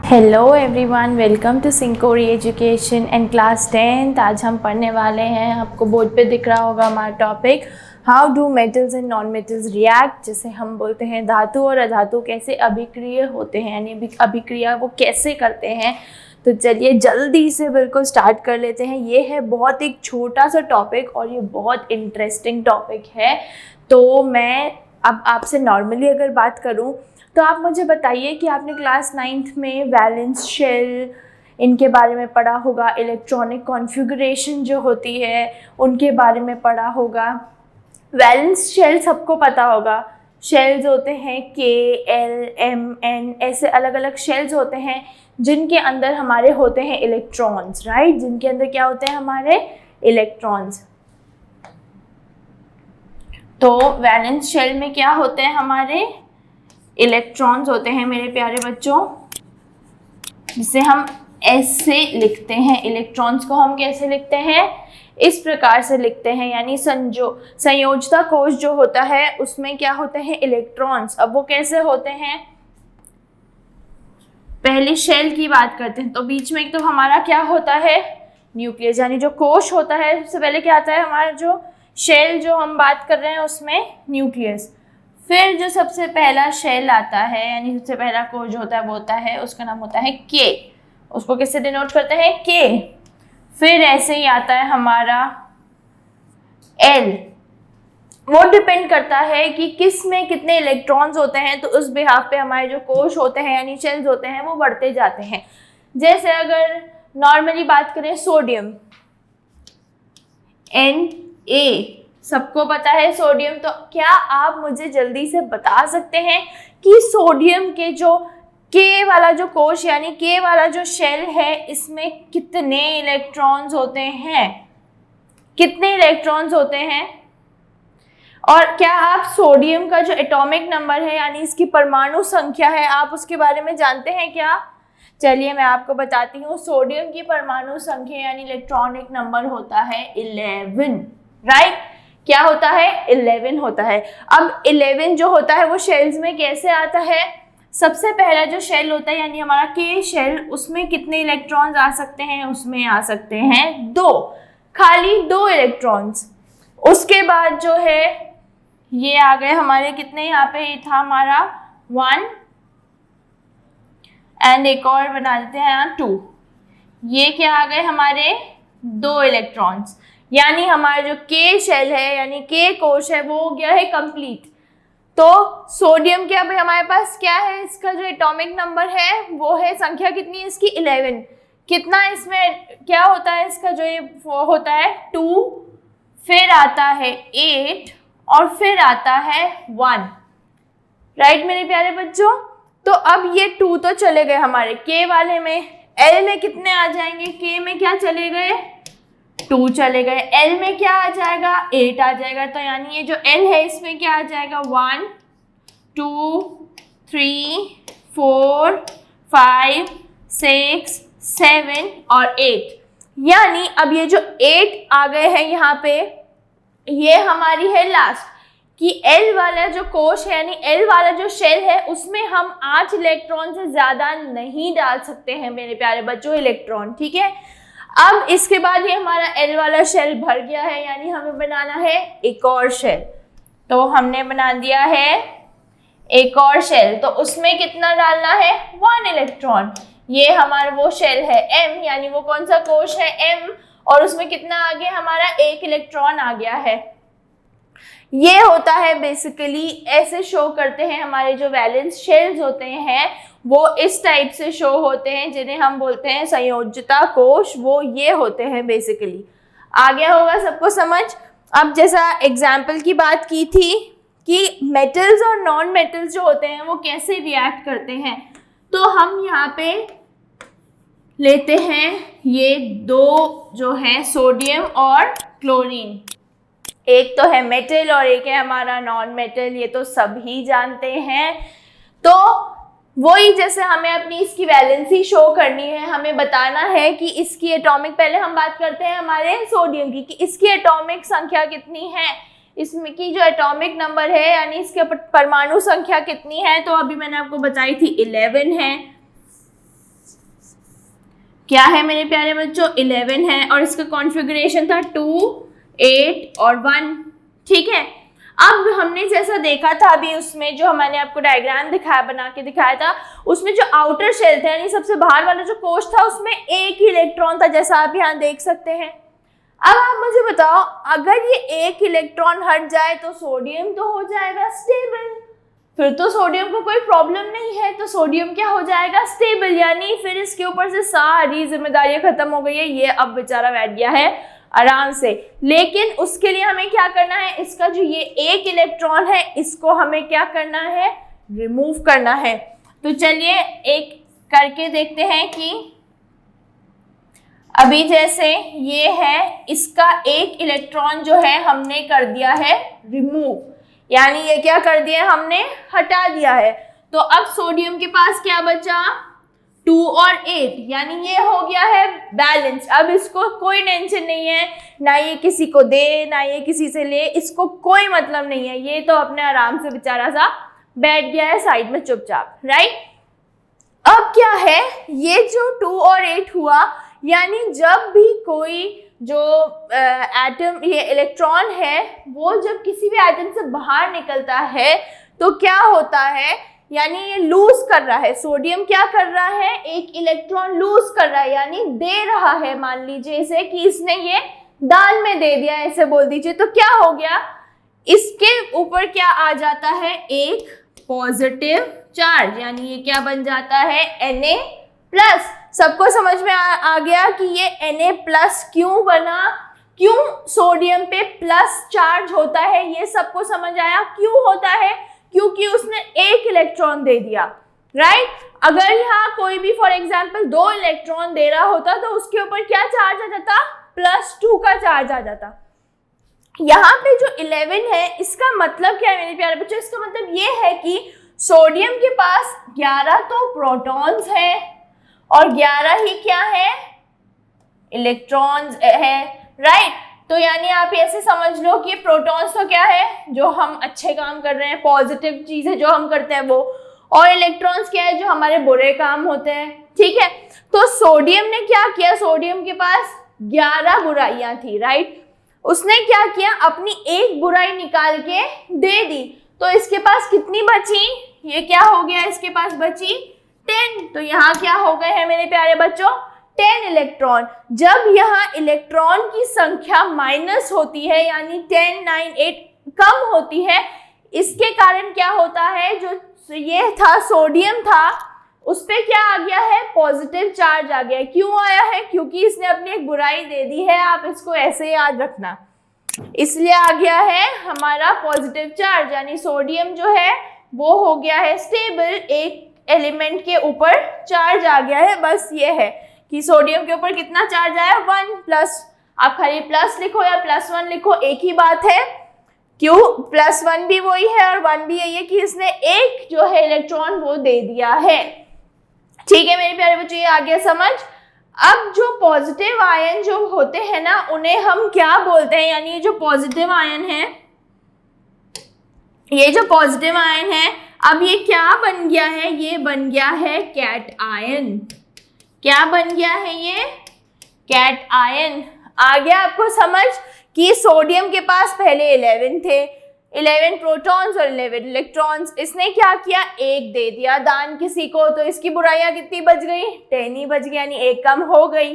Hello everyone, welcome to सिंकोरी education and class 10th। आज हम पढ़ने वाले हैं, आपको बोर्ड पे दिख रहा होगा हमारा topic, how do metals and non metals react, जिसे हम बोलते हैं धातु और अधातु कैसे अभिक्रिय होते हैं, यानी अभिक्रिया वो कैसे करते हैं। तो चलिए जल्दी से बिल्कुल स्टार्ट कर लेते हैं। ये है बहुत एक छोटा सा टॉपिक और ये बहुत इंटरेस्टिंग टॉपिक है। तो मैं अब आपसे नॉर्मली अगर बात करूँ तो आप मुझे बताइए कि आपने क्लास 9th में वैलेंस शेल इनके बारे में पढ़ा होगा, इलेक्ट्रॉनिक कॉन्फ़िगरेशन जो होती है उनके बारे में पढ़ा होगा। वैलेंस शेल सबको पता होगा, शेल्स होते हैं के, एल, एम, एन, ऐसे अलग अलग शेल्स होते हैं जिनके अंदर हमारे होते हैं इलेक्ट्रॉन्स, राइट। जिनके अंदर क्या होते हैं हमारे इलेक्ट्रॉन्स। तो वैलेंस शेल में क्या होते हैं हमारे इलेक्ट्रॉन्स होते हैं मेरे प्यारे बच्चों, जिसे हम ऐसे लिखते हैं। इलेक्ट्रॉन्स को हम कैसे लिखते हैं, इस प्रकार से लिखते हैं, यानी संयोजता कोश जो होता है उसमें क्या होते हैं इलेक्ट्रॉन्स। अब वो कैसे होते हैं, पहले शेल की बात करते हैं। तो बीच में एक तो हमारा क्या होता है न्यूक्लियस, यानी जो कोश होता है सबसे पहले क्या आता है हमारा जो शेल जो हम बात कर रहे हैं उसमें न्यूक्लियस। फिर जो सबसे पहला शेल आता है, यानी सबसे पहला कोश जो होता है वो होता है, उसका नाम होता है के। उसको किससे डिनोट करते हैं, के। फिर ऐसे ही आता है हमारा एल। वो डिपेंड करता है कि किस में कितने इलेक्ट्रॉन्स होते हैं, तो उस बिहाफ पे हमारे जो कोश होते हैं यानी शेल्स होते हैं वो बढ़ते जाते हैं। जैसे अगर नॉर्मली बात करें सोडियम, Na, सबको पता है सोडियम। तो क्या आप मुझे जल्दी से बता सकते हैं कि सोडियम के जो के वाला जो कोश यानी के वाला जो शेल है इसमें कितने इलेक्ट्रॉन्स होते हैं, कितने इलेक्ट्रॉन्स होते हैं। और क्या आप सोडियम का जो एटॉमिक नंबर है यानी इसकी परमाणु संख्या है आप उसके बारे में जानते हैं क्या। चलिए मैं आपको बताती हूँ। सोडियम की परमाणु संख्या यानी इलेक्ट्रॉनिक नंबर होता है 11, राइट। क्या होता है 11 होता है। अब 11 जो होता है वो शेल्स में कैसे आता है, सबसे पहला जो शेल होता है यानी हमारा के शेल, उसमें कितने इलेक्ट्रॉन्स आ सकते हैं, उसमें आ सकते हैं 2, खाली 2 इलेक्ट्रॉन्स। उसके बाद जो है ये आ गए हमारे कितने, यहाँ पे ये था हमारा 1 एंड एक और बना देते हैं यहाँ 2। ये क्या आ गए हमारे 2 इलेक्ट्रॉन्स, यानी हमारा जो के शेल है यानी के कोश है वो हो गया है कंप्लीट। तो सोडियम के अब हमारे पास क्या है, इसका जो एटॉमिक नंबर है वो है, संख्या कितनी है इसकी 11। कितना इसमें क्या होता है इसका जो ये होता है 2, फिर आता है 8 और फिर आता है 1, राइट मेरे प्यारे बच्चों। तो अब ये 2 तो चले गए हमारे के वाले में, एल में कितने आ जाएंगे, के में क्या चले गए 2 चले गए, एल में क्या आ जाएगा 8 आ जाएगा। तो यानी ये जो एल है इसमें क्या आ जाएगा 1 2 3 4 5 6 7 और 8। यानी अब ये जो 8 आ गए हैं यहाँ पे, ये हमारी है लास्ट कि एल वाला जो कोश है यानी एल वाला जो शेल है उसमें हम 8 इलेक्ट्रॉन से ज्यादा नहीं डाल सकते हैं मेरे प्यारे बच्चों इलेक्ट्रॉन, ठीक है। अब इसके बाद ये हमारा एल वाला शेल भर गया है, यानी हमें बनाना है एक और शेल। तो हमने बना दिया है एक और शेल, तो उसमें कितना डालना है 1 इलेक्ट्रॉन। ये हमारा वो शेल है एम, यानी वो कौन सा कोश है एम, और उसमें कितना आ गया हमारा 1 इलेक्ट्रॉन आ गया है। ये होता है बेसिकली, ऐसे शो करते हैं हमारे जो वैलेंस शेल्स होते हैं वो इस टाइप से शो होते हैं, जिन्हें हम बोलते हैं संयोजता कोश। वो ये होते हैं बेसिकली। आ गया होगा सबको समझ। अब जैसा एग्जाम्पल की बात की थी कि मेटल्स और नॉन मेटल्स जो होते हैं वो कैसे रिएक्ट करते हैं, तो हम यहाँ पे लेते हैं ये 2 जो है सोडियम और क्लोरीन। एक तो है मेटल और एक है हमारा नॉन मेटल, ये तो सभी जानते हैं। तो वही जैसे हमें अपनी इसकी वैलेंसी शो करनी है, हमें बताना है कि इसकी एटॉमिक, पहले हम बात करते हैं हमारे सोडियम की कि इसकी एटॉमिक संख्या कितनी है, इसमें की जो एटॉमिक नंबर है यानी इसके परमाणु संख्या कितनी है। तो अभी मैंने आपको बताई थी 11 है। क्या है मेरे प्यारे बच्चों, 11 है और इसका कॉन्फ़िगरेशन था 2, 8 और 1। ठीक है, अब हमने जैसा देखा था अभी उसमें जो मैंने आपको डायग्राम दिखाया, बना के दिखाया था, उसमें जो आउटर शेल था यानी सबसे बाहर वाला जो कोश था उसमें एक ही इलेक्ट्रॉन था, जैसा आप यहाँ देख सकते हैं। अब आप मुझे बताओ, अगर ये एक इलेक्ट्रॉन हट जाए तो सोडियम तो हो जाएगा स्टेबल, फिर तो सोडियम को कोई प्रॉब्लम नहीं है, तो सोडियम क्या हो जाएगा, स्टेबल, यानी फिर इसके ऊपर से सारी जिम्मेदारियां खत्म हो गई है, ये अब बेचारा बैठ गया है आराम से। लेकिन उसके लिए हमें क्या करना है, इसका जो ये एक इलेक्ट्रॉन है इसको हमें क्या करना है, रिमूव करना है। तो चलिए एक करके देखते हैं कि अभी जैसे ये है, इसका एक इलेक्ट्रॉन जो है हमने कर दिया है रिमूव, यानी ये क्या कर दिया है, हमने हटा दिया है। तो अब सोडियम के पास क्या बचा, 2 और 8, यानी ये हो गया है बैलेंस। अब इसको कोई टेंशन नहीं है, ना ये किसी को दे ना ये किसी से ले, इसको कोई मतलब नहीं है, ये तो अपने आराम से बेचारा सा बैठ गया है साइड में चुपचाप, राइट। अब क्या है, ये जो 2 और 8 हुआ, यानी जब भी कोई जो एटम, ये इलेक्ट्रॉन है, वो जब किसी भी एटम से बाहर निकलता है तो क्या होता है, यानी ये लूज कर रहा है, सोडियम क्या कर रहा है, एक इलेक्ट्रॉन लूज कर रहा है, यानी दे रहा है। मान लीजिए इसे कि इसने ये दान में दे दिया, ऐसे बोल दीजिए, तो क्या हो गया, इसके ऊपर क्या आ जाता है, एक पॉजिटिव चार्ज, यानी ये क्या बन जाता है, Na+। सबको समझ में आ गया कि ये Na+ क्यों बना, क्यों सोडियम पे प्लस चार्ज होता है, ये सबको समझ आया क्यों होता है, क्योंकि उसने एक इलेक्ट्रॉन दे दिया, राइट। अगर यहाँ कोई भी फॉर एग्जांपल 2 इलेक्ट्रॉन दे रहा होता तो उसके ऊपर क्या चार्ज आ जाता, +2 का चार्ज आ जाता। यहाँ पे जो 11 है, इसका मतलब क्या है मेरे प्यारे बच्चों, इसका मतलब ये है कि सोडियम के पास 11 तो प्रोटॉन्स हैं और 11 ही क्या है, इलेक्ट्रॉन्स है, राइट। तो यानी आप ऐसे समझ लो कि प्रोटॉन्स तो क्या है, जो हम अच्छे काम कर रहे हैं, पॉजिटिव चीजें जो हम करते हैं वो, और इलेक्ट्रॉन्स क्या है, जो हमारे बुरे काम होते हैं, ठीक है। तो सोडियम ने क्या किया, सोडियम के पास 11 बुराइयां थी, राइट। उसने क्या किया, अपनी एक बुराई निकाल के दे दी, तो इसके पास कितनी बची, ये क्या हो गया, इसके पास बची 10। तो यहाँ क्या हो गए हैं मेरे प्यारे बच्चों, 10 इलेक्ट्रॉन। जब यहाँ इलेक्ट्रॉन की संख्या माइनस होती है, यानी 10, 9, 8 कम होती है, इसके कारण क्या होता है, जो ये था सोडियम था, उस पे क्या आ गया है, पॉजिटिव चार्ज आ गया है। क्यों आया है, क्योंकि इसने अपनी एक बुराई दे दी है, आप इसको ऐसे याद रखना, इसलिए आ गया है हमारा पॉजिटिव चार्ज, यानी सोडियम जो है वो हो गया है स्टेबल, एक एलिमेंट के ऊपर चार्ज आ गया है। बस ये है कि सोडियम के ऊपर कितना चार्ज आया, 1+, आप खाली प्लस लिखो या +1 लिखो, एक ही बात है। क्यों, +1 भी वही है और 1 भी यही है कि इसने एक जो है इलेक्ट्रॉन वो दे दिया है, ठीक है मेरे प्यारे बच्चों, ये आ गया समझ। अब जो पॉजिटिव आयन जो होते हैं ना, उन्हें हम क्या बोलते हैं, यानी ये जो पॉजिटिव आयन है, ये जो पॉजिटिव आयन है, अब ये क्या बन गया है, ये बन गया है कैट आयन। क्या बन गया है ये, कैट आयन। आ गया आपको समझ कि सोडियम के पास पहले 11 थे, 11 प्रोटॉन्स और 11 इलेक्ट्रॉन्स, इसने क्या किया, एक दे दिया दान किसी को, तो इसकी बुराइयां कितनी बच गई, 10 ही बच गई, यानी एक कम हो गई।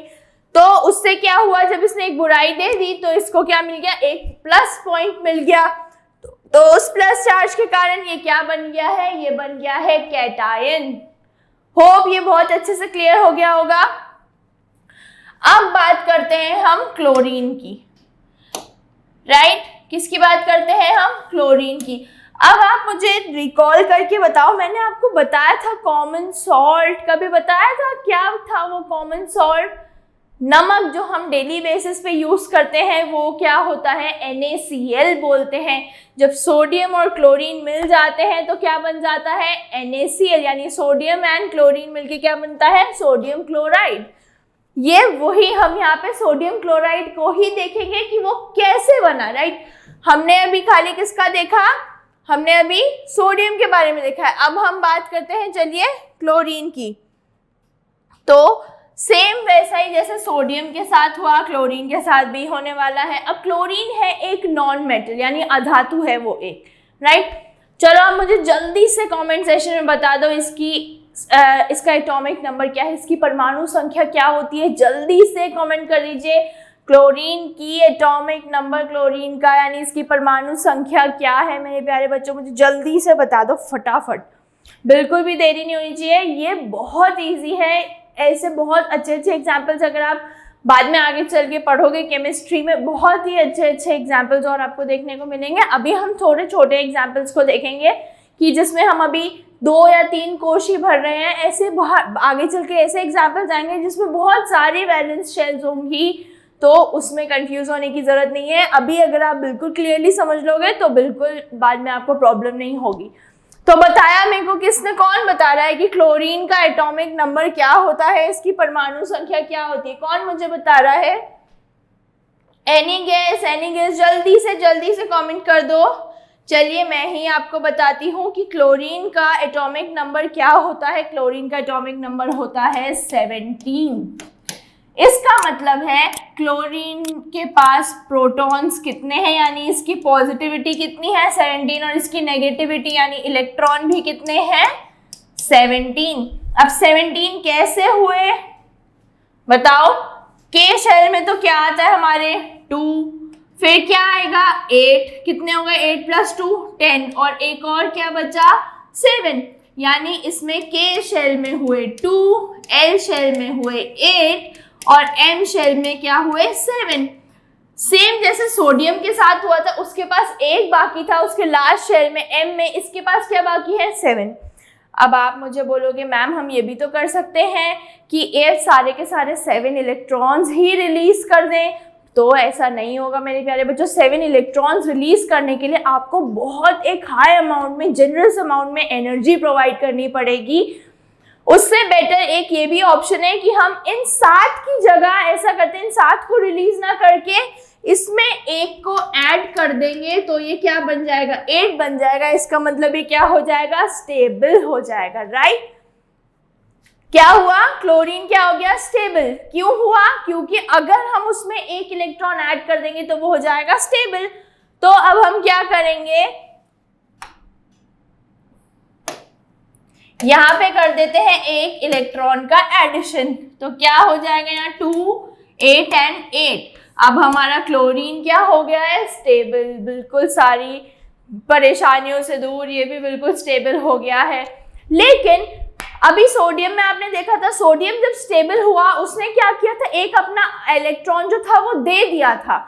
तो उससे क्या हुआ, जब इसने एक बुराई दे दी तो इसको क्या मिल गया, एक प्लस पॉइंट मिल गया। तो उस प्लस चार्ज के कारण ये क्या बन गया है, ये बन गया है कैटायन। होप ये बहुत अच्छे से क्लियर हो गया होगा। अब बात करते हैं हम क्लोरीन की, राइट। किसकी बात करते हैं हम, क्लोरीन की। अब आप मुझे रिकॉल करके बताओ, मैंने आपको बताया था कॉमन सॉल्ट, कभी बताया था, क्या था वो कॉमन सॉल्ट, नमक जो हम डेली बेसिस पे यूज करते हैं वो क्या होता है, NaCl बोलते हैं। जब सोडियम और क्लोरीन मिल जाते हैं तो क्या बन जाता है, NaCl, यानी सोडियम एंड क्लोरीन मिलके क्या बनता है, सोडियम क्लोराइड। ये वही हम यहाँ पे सोडियम क्लोराइड को ही देखेंगे कि वो कैसे बना, राइट। हमने अभी खाली किसका देखा, हमने अभी सोडियम के बारे में देखा है। अब हम बात करते हैं चलिए क्लोरीन की। तो सेम वैसा ही जैसे सोडियम के साथ हुआ, क्लोरीन के साथ भी होने वाला है। अब क्लोरीन है एक नॉन मेटल यानी अधातु है वो एक, राइट। चलो अब मुझे जल्दी से कमेंट सेक्शन में बता दो इसका एटॉमिक नंबर क्या है, इसकी परमाणु संख्या क्या होती है, जल्दी से कमेंट कर दीजिए। क्लोरीन की एटॉमिक नंबर, क्लोरीन का यानी इसकी परमाणु संख्या क्या है मेरे प्यारे बच्चों, मुझे जल्दी से बता दो फटाफट, बिल्कुल भी देरी नहीं होनी चाहिए। ये बहुत इजी है, ऐसे बहुत अच्छे अच्छे एग्जाम्पल्स अगर आप बाद में आगे चल के पढ़ोगे केमिस्ट्री में, बहुत ही अच्छे अच्छे एग्जाम्पल्स और आपको देखने को मिलेंगे। अभी हम थोड़े छोटे एग्जाम्पल्स को देखेंगे कि जिसमें हम अभी 2 या 3 कोश ही भर रहे हैं, ऐसे बहुत आगे चल के ऐसे एग्जाम्पल्स आएंगे जिसमें बहुत सारी वैलेंस शेल्स होंगी, तो उसमें कंफ्यूज होने की जरूरत नहीं है। अभी अगर आप बिल्कुल क्लियरली समझ लोगे तो बिल्कुल बाद में आपको प्रॉब्लम नहीं होगी। तो बताया मेरे को किसने, कौन बता रहा है कि क्लोरीन का एटॉमिक नंबर क्या होता है, इसकी परमाणु संख्या क्या होती है, कौन मुझे बता रहा है? एनी गेस जल्दी से कमेंट कर दो। चलिए मैं ही आपको बताती हूँ कि क्लोरीन का एटॉमिक नंबर क्या होता है। क्लोरीन का एटॉमिक नंबर होता है 17। इसका मतलब है क्लोरीन के पास प्रोटॉन्स कितने हैं, यानी इसकी पॉजिटिविटी कितनी है 17, और इसकी नेगेटिविटी यानी इलेक्ट्रॉन भी कितने हैं 17। अब 17 कैसे हुए बताओ? के शेल में तो क्या आता है हमारे 2, फिर क्या आएगा 8, कितने हो गए 8 + 2 10, और एक और क्या बचा 7, यानी इसमें के शेल में हुए 2, एल शेल में हुए 8 और एम शेल में क्या हुए 7। सेम जैसे सोडियम के साथ हुआ था, उसके पास 1 बाकी था उसके लास्ट शेल में एम में, इसके पास क्या बाकी है 7। अब आप मुझे बोलोगे मैम हम ये भी तो कर सकते हैं कि ये सारे के सारे 7 इलेक्ट्रॉन्स ही रिलीज कर दें, तो ऐसा नहीं होगा मेरे प्यारे बच्चों। 7 इलेक्ट्रॉन्स रिलीज करने के लिए आपको बहुत एक हाई अमाउंट में, जनरस अमाउंट में एनर्जी प्रोवाइड करनी पड़ेगी। उससे बेटर एक ये भी ऑप्शन है कि हम इन 7 की जगह ऐसा करते हैं, इन 7 को रिलीज ना करके इसमें 1 को ऐड कर देंगे, तो ये क्या बन जाएगा 8 बन जाएगा। इसका मतलब ये क्या हो जाएगा स्टेबल हो जाएगा, राइट। क्या हुआ क्लोरीन क्या हो गया स्टेबल, क्यों हुआ? क्योंकि अगर हम उसमें 1 इलेक्ट्रॉन ऐड कर देंगे तो वो हो जाएगा स्टेबल। तो अब हम क्या करेंगे, यहां पे कर देते हैं 1 इलेक्ट्रॉन का एडिशन, तो क्या हो जाएगा यहाँ 2 8 एंड 8। अब हमारा क्लोरीन क्या हो गया है स्टेबल, बिल्कुल सारी परेशानियों से दूर, ये भी बिल्कुल स्टेबल हो गया है। लेकिन अभी सोडियम में आपने देखा था, सोडियम जब स्टेबल हुआ उसने क्या किया था, एक अपना इलेक्ट्रॉन जो था वो दे दिया था,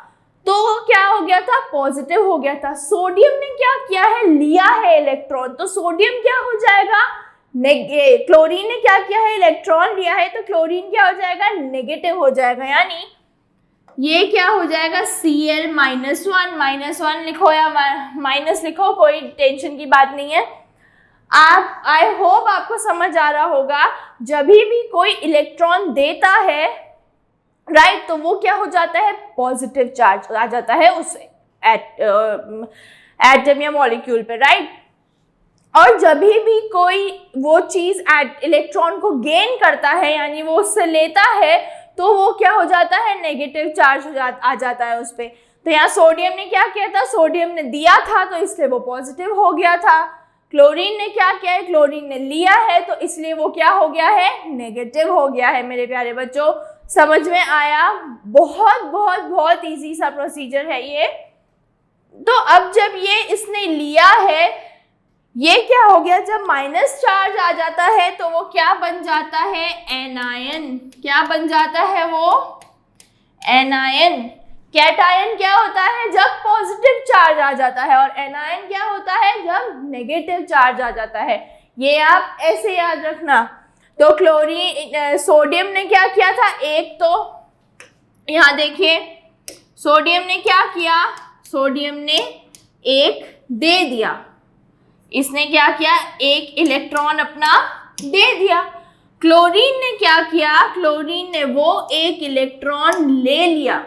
तो क्या हो गया था पॉजिटिव हो गया था। सोडियम ने क्या किया है लिया है इलेक्ट्रॉन, तो सोडियम क्या हो जाएगा क्लोरीन ने क्या किया है इलेक्ट्रॉन लिया है, तो क्लोरीन क्या हो जाएगा नेगेटिव हो जाएगा, यानी ये क्या हो जाएगा Cl -1 लिखो या माइनस लिखो, कोई टेंशन की बात नहीं है। आप आई होप आपको समझ आ रहा होगा, जब भी कोई इलेक्ट्रॉन देता है राइट, तो वो क्या हो जाता है पॉजिटिव चार्ज आ जाता है उस एटम या मॉलिक्यूल पे, राइट। और जब भी कोई वो चीज इलेक्ट्रॉन को गेन करता है यानी वो उससे लेता है, तो वो क्या हो जाता है नेगेटिव चार्ज आ जाता है उस पर। तो यहाँ सोडियम ने क्या किया था, सोडियम ने दिया था तो इसलिए वो पॉजिटिव हो गया था। क्लोरीन ने क्या किया है, क्लोरीन ने लिया है तो इसलिए वो क्या हो गया है नेगेटिव हो गया है। मेरे प्यारे बच्चों समझ में आया? बहुत बहुत बहुत इजी सा प्रोसीजर है ये। तो अब जब ये इसने लिया है, ये क्या हो गया, जब माइनस चार्ज आ जाता है तो वो क्या बन जाता है एनायन। क्या बन जाता है वो एनायन। कैटायन क्या होता है जब पॉजिटिव चार्ज आ जाता है, और एनायन क्या होता है जब नेगेटिव चार्ज आ जाता है। ये आप ऐसे याद रखना। तो क्लोरीन सोडियम ने क्या किया था, एक तो यहाँ देखिए सोडियम ने क्या किया, सोडियम ने एक दे दिया, इसने क्या किया एक इलेक्ट्रॉन अपना दे दिया। क्लोरीन ने क्या किया, क्लोरीन ने वो एक इलेक्ट्रॉन ले लिया।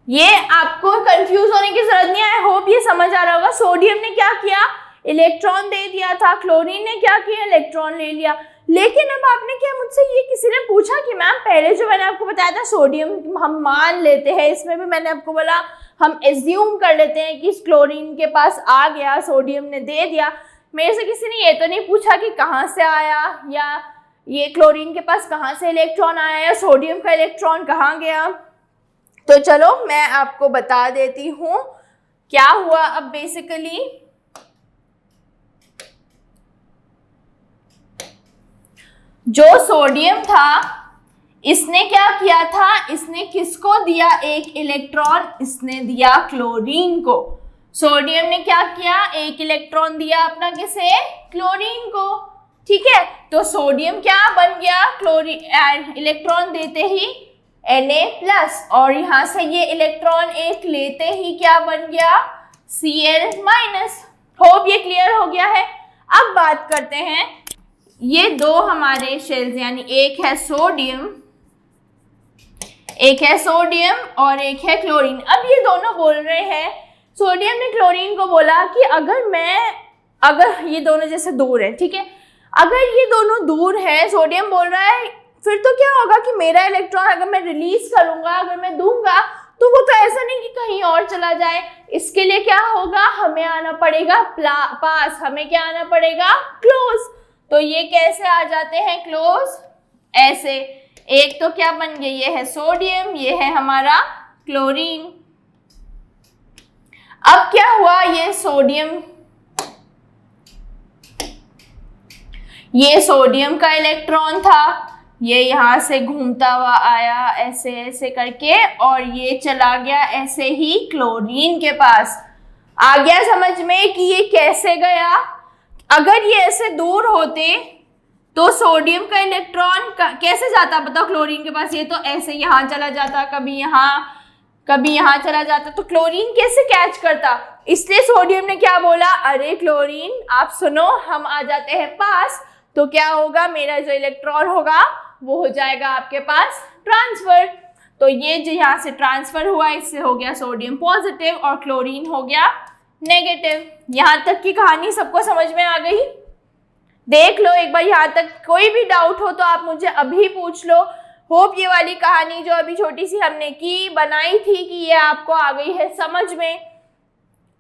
ये आपको कंफ्यूज होने की जरूरत नहीं है, आई होप ये समझ आ रहा होगा। सोडियम ने क्या किया इलेक्ट्रॉन दे दिया था, क्लोरीन ने क्या किया इलेक्ट्रॉन ले लिया। लेकिन अब आपने क्या मुझसे ये किसी ने पूछा कि मैम पहले जो मैंने आपको बताया था सोडियम हम मान लेते हैं, इसमें भी मैंने आपको बोला हम एज्यूम कर लेते हैं कि क्लोरीन के पास आ गया, सोडियम ने दे दिया। मेरे से किसी ने ये तो नहीं पूछा कि कहाँ से आया, या ये क्लोरीन के पास कहाँ से इलेक्ट्रॉन आया, या सोडियम का इलेक्ट्रॉन कहाँ गया। तो चलो मैं आपको बता देती हूँ क्या हुआ। अब बेसिकली जो सोडियम था इसने क्या किया था, इसने किसको दिया एक इलेक्ट्रॉन, इसने दिया क्लोरीन को। सोडियम ने क्या किया, एक इलेक्ट्रॉन दिया अपना किसे, क्लोरीन को। ठीक है, तो सोडियम क्या बन गया, क्लोरीन इलेक्ट्रॉन देते ही Na+, और यहां से ये इलेक्ट्रॉन एक लेते ही क्या बन गया, Cl-। होप ये क्लियर हो गया है। अब बात करते हैं, ये दो हमारे शेल्स यानी एक है सोडियम और एक है क्लोरीन। अब ये दोनों बोल रहे हैं, सोडियम ने क्लोरीन को बोला कि अगर ये दोनों जैसे दूर है, ठीक है, अगर ये दोनों दूर है, सोडियम बोल रहा है फिर तो क्या होगा कि मेरा इलेक्ट्रॉन अगर मैं रिलीज करूंगा, अगर मैं दूंगा, तो वो तो ऐसा नहीं कि कहीं और चला जाए। इसके लिए क्या होगा, हमें आना पड़ेगा पास, हमें क्या आना पड़ेगा, क्लोज। तो ये कैसे आ जाते हैं क्लोज, ऐसे। एक तो क्या बन गया, ये है सोडियम, ये है हमारा क्लोरीन। अब क्या हुआ, ये सोडियम का इलेक्ट्रॉन था, ये यहां से घूमता हुआ आया ऐसे ऐसे करके, और ये चला गया ऐसे ही क्लोरीन के पास। आ गया समझ में कि ये कैसे गया। अगर ये ऐसे दूर होते तो सोडियम का इलेक्ट्रॉन कैसे जाता बताओ क्लोरीन के पास, ये तो ऐसे यहाँ चला जाता, कभी यहाँ चला जाता, तो क्लोरीन कैसे कैच करता। इसलिए सोडियम ने क्या बोला, अरे क्लोरीन आप सुनो, हम आ जाते हैं पास, तो क्या होगा, मेरा जो इलेक्ट्रॉन होगा वो हो जाएगा आपके पास ट्रांसफर। तो ये जो यहाँ से ट्रांसफर हुआ, इससे हो गया सोडियम पॉजिटिव और क्लोरीन हो गया नेगेटिव। यहाँ तक की कहानी सबको समझ में आ गई। देख लो एक बार, यहाँ तक कोई भी डाउट हो तो आप मुझे अभी पूछ लो। होप ये वाली कहानी जो अभी छोटी सी हमने की बनाई थी कि ये आपको आ गई है समझ में।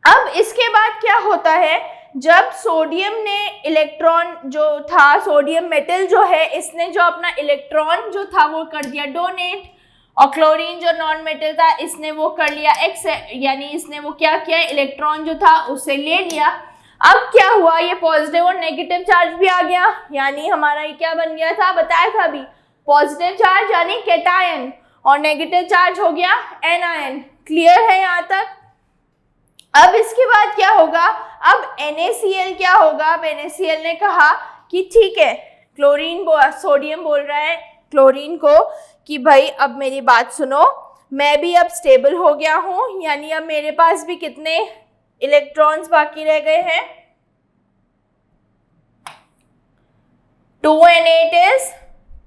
अब इसके बाद क्या होता है, जब सोडियम ने इलेक्ट्रॉन जो था, सोडियम मेटल जो है, इसने जो अपना इलेक्ट्रॉन जो था वो कर दिया डोनेट, और क्लोरीन जो नॉन मेटल था इसने वो कर लिया एक्सेप्ट, यानी इसने वो क्या किया, इलेक्ट्रॉन जो था उसे ले लिया। अब क्या हुआ, ये पॉजिटिव और नेगेटिव चार्ज भी आ गया, यानी हमारा ये क्या बन गया था, बताया था अभी, पॉजिटिव चार्ज यानी कैटायन, और नेगेटिव चार्ज हो गया एनायन। क्लियर है यहाँ तक। अब इसके बाद क्या होगा, अब NaCl क्या होगा। अब NaCl ने कहा कि ठीक है, सोडियम बोल रहा है क्लोरीन को कि भाई अब मेरी बात सुनो, मैं भी अब स्टेबल हो गया हूं, यानी अब मेरे पास भी कितने इलेक्ट्रॉन्स बाकी रह गए हैं, 2 and 8 is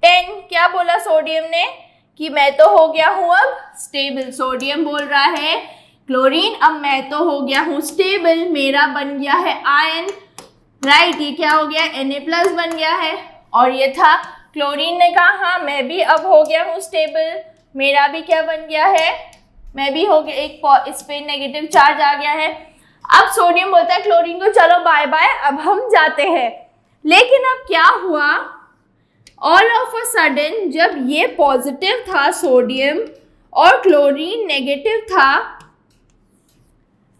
10। क्या बोला सोडियम ने कि मैं तो हो गया हूं अब स्टेबल। सोडियम बोल रहा है क्लोरीन, अब मैं तो हो गया हूँ स्टेबल, मेरा बन गया है आयन, राइट। ये क्या हो गया, Na+ बन गया है। और ये था क्लोरीन ने कहा हाँ मैं भी अब हो गया हूँ स्टेबल, मेरा भी क्या बन गया है, मैं भी हो गया, एक इस पे नेगेटिव चार्ज आ गया है। अब सोडियम बोलता है क्लोरीन को चलो बाय बाय, अब हम जाते हैं। लेकिन अब क्या हुआ, ऑल ऑफ अ सडन जब ये पॉजिटिव था सोडियम और क्लोरीन नेगेटिव था,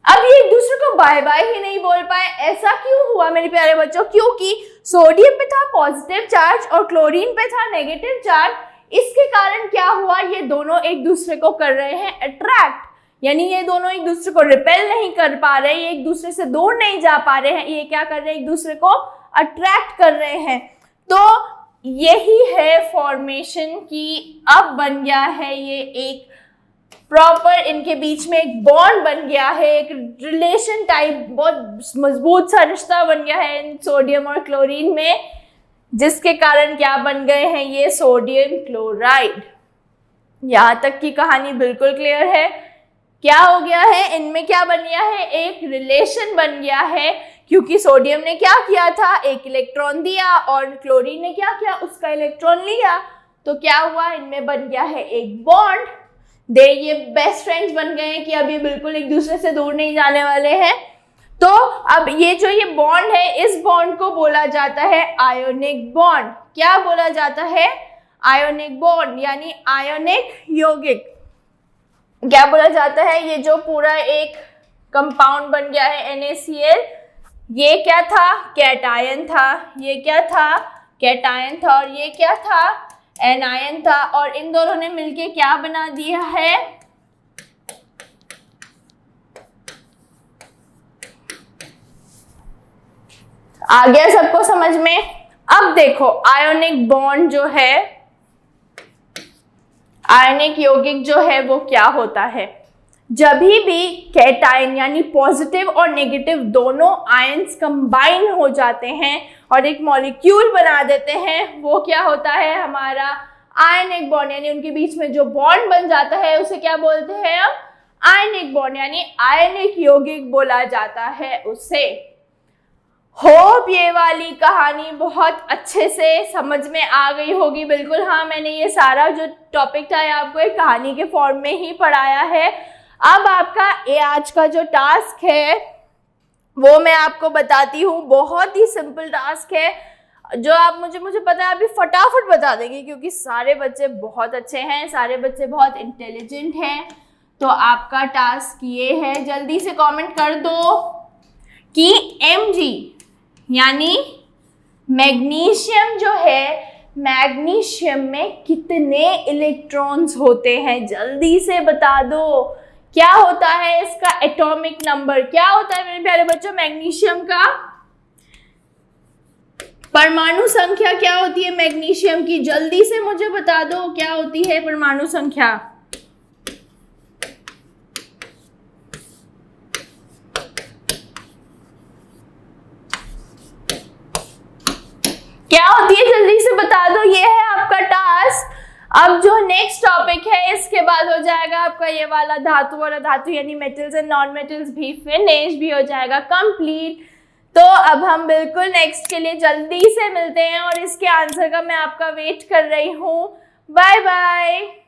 अब ये एक दूसरे को बाय बाय ही नहीं बोल पाए। ऐसा क्यों हुआ मेरे प्यारे बच्चों, क्योंकि सोडियम पे था पॉजिटिव चार्ज और क्लोरीन पे था नेगेटिव चार्ज। इसके कारण क्या हुआ, ये दोनों एक दूसरे को कर रहे हैं अट्रैक्ट, यानी ये दोनों एक दूसरे को रिपेल नहीं कर पा रहे, ये एक दूसरे से दूर नहीं जा पा रहे हैं, ये क्या कर रहे हैं, एक दूसरे को अट्रैक्ट कर रहे हैं। तो यही है फॉर्मेशन की, अब बन गया है ये एक प्रॉपर, इनके बीच में एक बॉन्ड बन गया है, एक रिलेशन टाइप, बहुत मजबूत सा रिश्ता बन गया है इन सोडियम और क्लोरीन में, जिसके कारण क्या बन गए हैं, ये सोडियम क्लोराइड। यहाँ तक की कहानी बिल्कुल क्लियर है। क्या हो गया है, इनमें क्या बन गया है, एक रिलेशन बन गया है, क्योंकि सोडियम ने क्या किया था, एक इलेक्ट्रॉन दिया और क्लोरीन ने क्या किया, उसका इलेक्ट्रॉन लिया, तो क्या हुआ, इनमें बन गया है एक बॉन्ड। ये बेस्ट फ्रेंड्स बन गए हैं कि अब ये बिल्कुल एक दूसरे से दूर नहीं जाने वाले हैं। तो अब ये जो ये बॉन्ड है, इस बॉन्ड को बोला जाता है आयोनिक बॉन्ड। क्या बोला जाता है, आयोनिक बॉन्ड, यानी आयोनिक यौगिक। क्या बोला जाता है, ये जो पूरा एक कंपाउंड बन गया है NaCl, ये क्या था, कैटायन था, ये क्या था, कैटायन था, और ये क्या था, एनायन था, और इन दोनों ने मिलके क्या बना दिया है, आ गया सबको समझ में। अब देखो आयोनिक बॉन्ड जो है, आयनिक यौगिक जो है वो क्या होता है, जब भी कैटायन यानी पॉजिटिव और नेगेटिव दोनों आयंस कंबाइन हो जाते हैं और एक मॉलिक्यूल बना देते हैं, वो क्या होता है, हमारा आयनिक बॉन्ड, यानी उनके बीच में जो बॉन्ड बन जाता है उसे क्या बोलते हैं हम, आयनिक बॉन्ड, यानी आयनिक यौगिक बोला जाता है उसे। होप ये वाली कहानी बहुत अच्छे से समझ में आ गई होगी। बिल्कुल हाँ, मैंने ये सारा जो टॉपिक था आपको एक कहानी के फॉर्म में ही पढ़ाया है। अब आपका ये आज का जो टास्क है वो मैं आपको बताती हूँ, बहुत ही सिंपल टास्क है जो आप मुझे पता है अभी फटाफट बता देंगे, क्योंकि सारे बच्चे बहुत अच्छे हैं, सारे बच्चे बहुत इंटेलिजेंट हैं। तो आपका टास्क ये है, जल्दी से कमेंट कर दो कि Mg यानी मैग्नीशियम जो है, मैग्नीशियम में कितने इलेक्ट्रॉन्स होते हैं, जल्दी से बता दो। क्या होता है इसका एटॉमिक नंबर, क्या होता है मेरे प्यारे बच्चों, मैग्नीशियम का परमाणु संख्या क्या होती है मैग्नीशियम की, जल्दी से मुझे बता दो क्या होती है परमाणु संख्या। क्या होती है, जल्दी से बता दो, ये है आपका टास्क। अब जो नेक्स्ट टॉपिक है इसके बाद हो जाएगा आपका ये वाला धातु और अधातु यानी मेटल्स एंड नॉन मेटल्स भी फिनिश भी हो जाएगा कंप्लीट। तो अब हम बिल्कुल नेक्स्ट के लिए जल्दी से मिलते हैं और इसके आंसर का मैं आपका वेट कर रही हूँ। Bye bye.